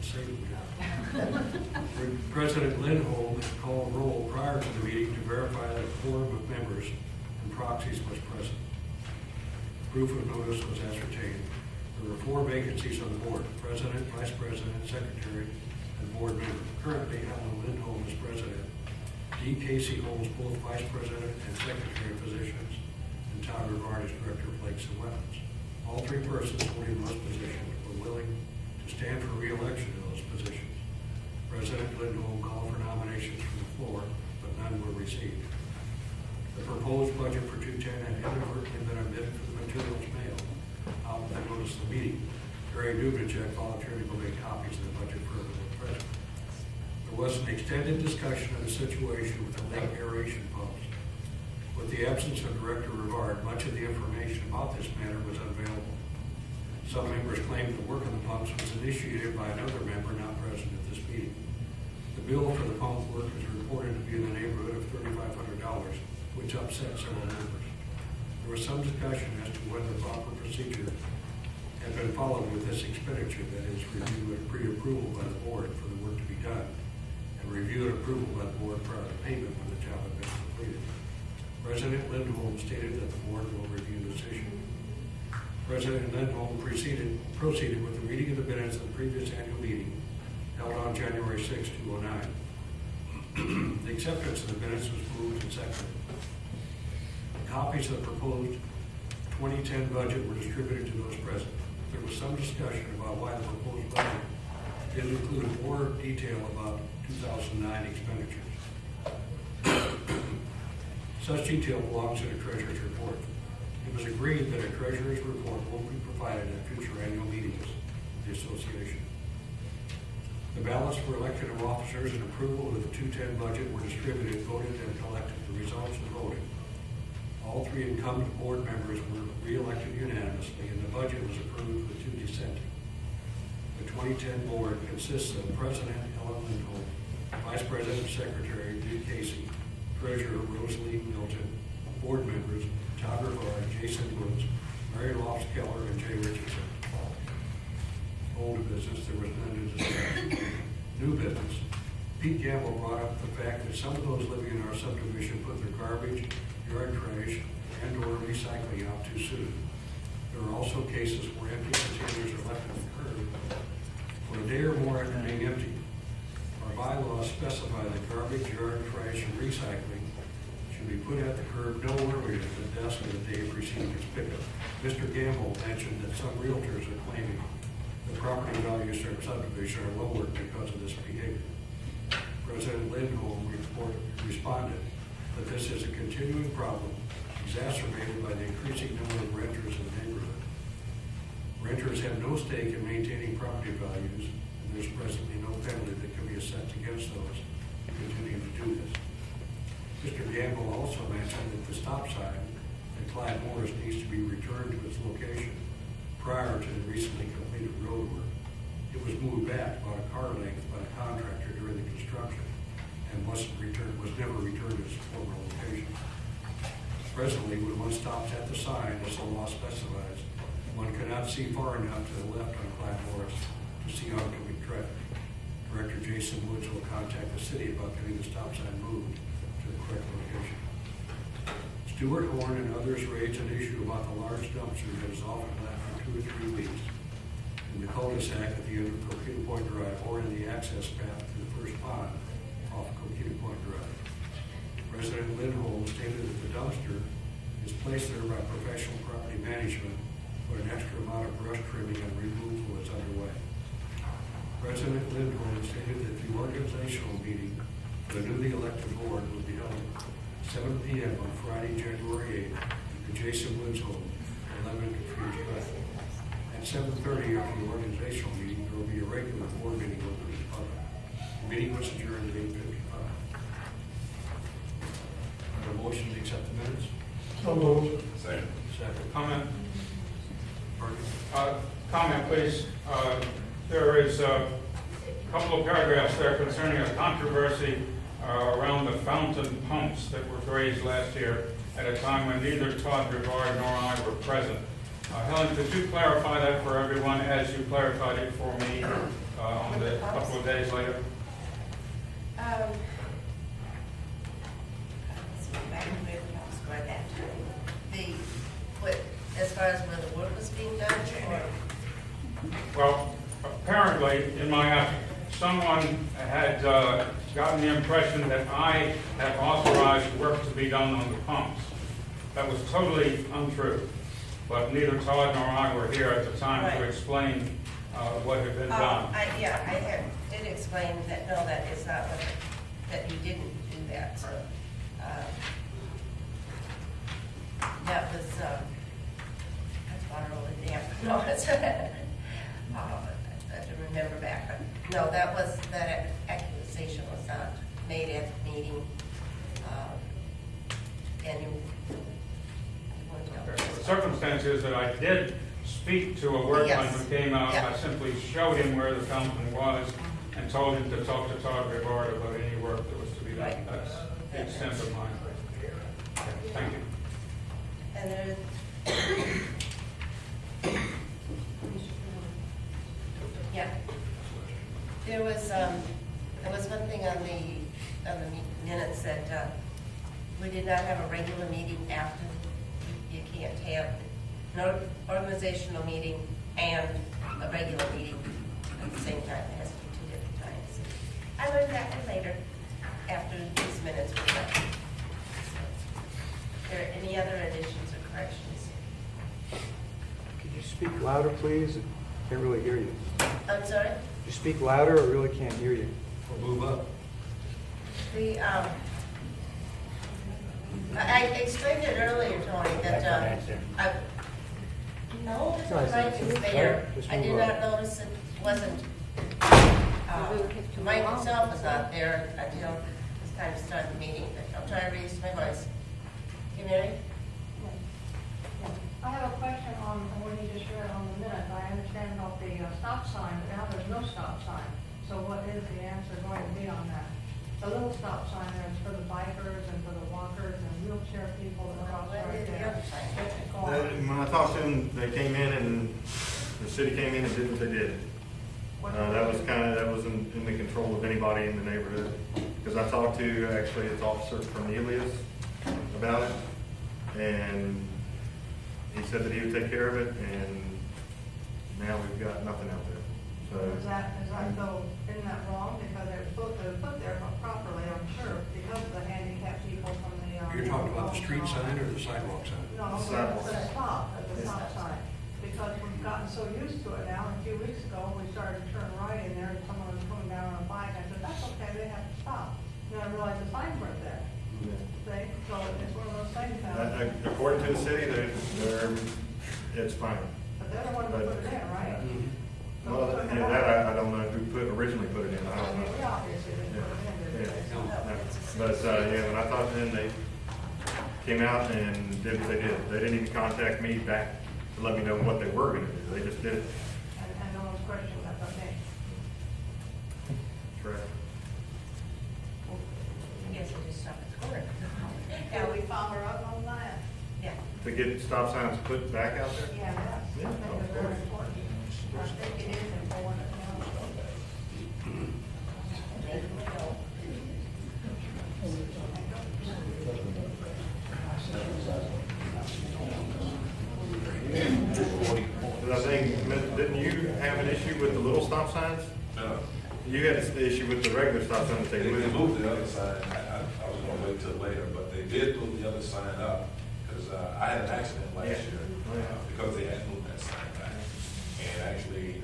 save me. President Lindholm called roll prior to the meeting to verify that a quorum of members and proxies was present. Proof of notice was ascertained. There were 4 vacancies on the board: president, vice president, secretary, and board member. Currently, Helen Lindholm is president. Dee Casey holds both vice president and secretary positions, and Todd Rivard is director of Lakes and Wetlands. All 3 persons holding those positions were willing to stand for re-election to those positions. President Lindholm called for nominations from the floor, but none were received. The proposed budget for 210 had inadvertently been omitted from the materials mailed out with the notice of the meeting. Gary Dubnicek volunteered to go make copies of the budget for the president. There was an extended discussion of the situation with the lake aeration pumps. With the absence of Director Rivard, much of the information about this matter was unavailable. Some members claimed the work of the pumps was initiated by another member not present at this meeting. The bill for the pump work is reported to be in the neighborhood of $3,500, which upset several members. There was some discussion as to whether the proper procedure had been followed with this expenditure, that is, review and pre-approval by the board for the work to be done, and review and approval by the board prior to payment when the job had been completed. President Lindholm stated that the board will review this issue. President Lindholm proceeded with the reading of the minutes of the previous annual meeting held on January 6, 2009. The acceptance of the minutes was moved and seconded. Copies of the proposed 2010 budget were distributed to those present. There was some discussion about why the proposed budget didn't include more detail about 2009 expenditures. Such detail belongs in the treasurer's report. It was agreed that a treasurer's report will be provided at future annual meetings of the association. The ballots for election of officers and approval of the 210 budget were distributed, voted, and collected. The results of voting. All 3 incumbent board members were re-elected unanimously, and the budget was approved with 2 dissenting. The 2010 board consists of President Helen Lindholm, Vice President and Secretary Dee Casey, Treasurer Rosalie Milton, board members Todd Rivard, Jason Woods, Mary Lofts Keller, and Jay Richardson. Old business, there was none to discuss. New business. Pete Gamble brought up the fact that some of those living in our subdivision put their garbage, yard trash, and/or recycling out too soon. There are also cases where empty containers are left on the curb for a day or more after being empty. Our bylaws specify that garbage, yard trash, and recycling should be put at the curb no earlier than the dusk of the day preceding its pickup. Mr. Gamble mentioned that some realtors are claiming the property values of subdivision are lower because of this behavior. President Lindholm responded that this is a continuing problem exacerbated by the increasing number of renters in the neighborhood. Renters have no stake in maintaining property values, and there's presently no penalty that can be assessed against those who continue to do this. Mr. Gamble also mentioned that the stop sign at Clyde Morris needs to be returned to its location prior to the recently completed road work. It was moved back about a car length by the contractor during the construction and was never returned to its former location. Presently, when one stops at the sign, as the law specifies, one cannot see far enough to the left on Clyde Morris to see oncoming traffic. Director Jason Woods will contact the city about getting the stop sign moved to the correct location. Stuart Horn and others raised an issue about the large dumpster that is often left for 2 or 3 weeks in the cul-de-sac at the end of Coquina Point Drive or in the access path to the first pond off Coquina Point Drive. President Lindholm stated that the dumpster is placed there by professional property management, but an extra amount of brush trimming and removal is underway. President Lindholm stated that the organizational meeting for the newly elected board will be held at 7 p.m. on Friday, January 8th, at the Jason Woods home, 11 Confused Drive. At 7:30 after the organizational meeting, there will be a regular board meeting open to the public. The meeting was adjourned at 8:55. A motion to accept the minutes? So moved. Second. Comment. Pardon? Comment, please. There is a couple of paragraphs there concerning a controversy around the fountain pumps that were raised last year at a time when neither Todd Rivard nor I were present. Helen, could you clarify that for everyone as you clarified it for me on the couple of days later. Let's see, back to where we talked about that. As far as where the work was being done, or? Well, apparently, in my, someone had gotten the impression that I had authorized work to be done on the pumps. That was totally untrue, but neither Todd nor I were here at the time to Right. explain what had been done. I did explain that, no, that is not what, that you didn't do that, so. That was, that's water over the dam. No, it's, I have to remember back, but, no, that accusation was not made at the meeting. And you want to tell The us? circumstance is that I did speak to a workman Yes. who came out. Yeah. I simply showed him where the fountain was and told him to talk to Todd Rivard about any work that was to be done. Right. That's the extent of mine. Okay, thank you. And there, yeah. There was one thing on the minutes that, we did not have a regular meeting after. You can't have an organizational meeting and a regular meeting at the same time. It has to be two different times. I learned that one later, after these minutes were done. Are there any other additions or corrections? Could you speak louder, please? I can't really hear you. I'm sorry? Could you speak louder? I really can't hear you. Or move up. I explained it earlier, Tony, that, no, the mic is there. I did not notice it wasn't, the mic itself was not there until it was time to start the meeting. But I'll try to raise my voice. You ready? I have a question on what you just read on the minute. I understand about the stop sign, but now there's no stop sign. So what is the answer going to be on that? The little stop sign there is for the bikers and for the walkers and wheelchair people that cross Where right did the there. other sign? It's gone. When I talked to them, they came in and the city came in and did what they did. That was that wasn't in the control of anybody in the neighborhood. Because I talked to actually its officer Cornelius about it, and he said that he would take care of it, and now we've got nothing out there. So Is that though, isn't that wrong? Because they were put there properly, I'm sure, because of the handicapped people from the. You're talking about the street sign or the sidewalk sign? No, Sidewalk. the stop sign, because we've gotten so used to it now. A few weeks ago, we started to turn right in there, and someone was coming down on a bike. I said, that's okay, they have to stop. Then I realized the signs weren't there. See, so it's one of those things now. according to the city, it's fine. But they're the ones that put it in, right? Well, that I don't know who originally put it in. I I don't mean, know. we obviously didn't put it in, did we? But when I talked to them, they came out and did what they did. They didn't even contact me back to let me know what they were going to do. They just did it. And no one's questioning that, okay. Correct. I guess we just stop at the corner. Can we follow her up on that? Yeah. To get stop signs put back out there? Yeah, that's, I Yeah, think of it's very course. important. I think it is important. Maybe we don't. But I think, didn't you have an issue with the little stop signs? No, You had an issue with the regular stop signs. they moved the other sign, I was gonna wait till later, but they did move the other sign up, because I had an accident last Yeah. year, Oh, yeah. because they had moved that sign back. And actually,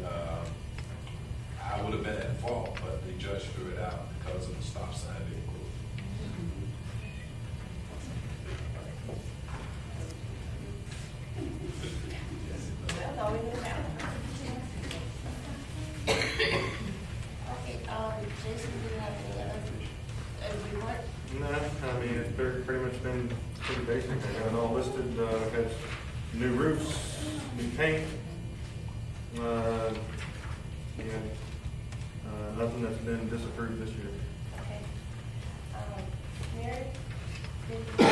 I would have been at fault, but the judge threw it out because of the stop sign being moved. Well, no, we knew that. Okay, Jason, do you have any other report? No, I mean, it's pretty much been pretty basic. I got it all listed, got new roofs, new paint. Nothing that's been disapproved this year. Okay. Mary, did you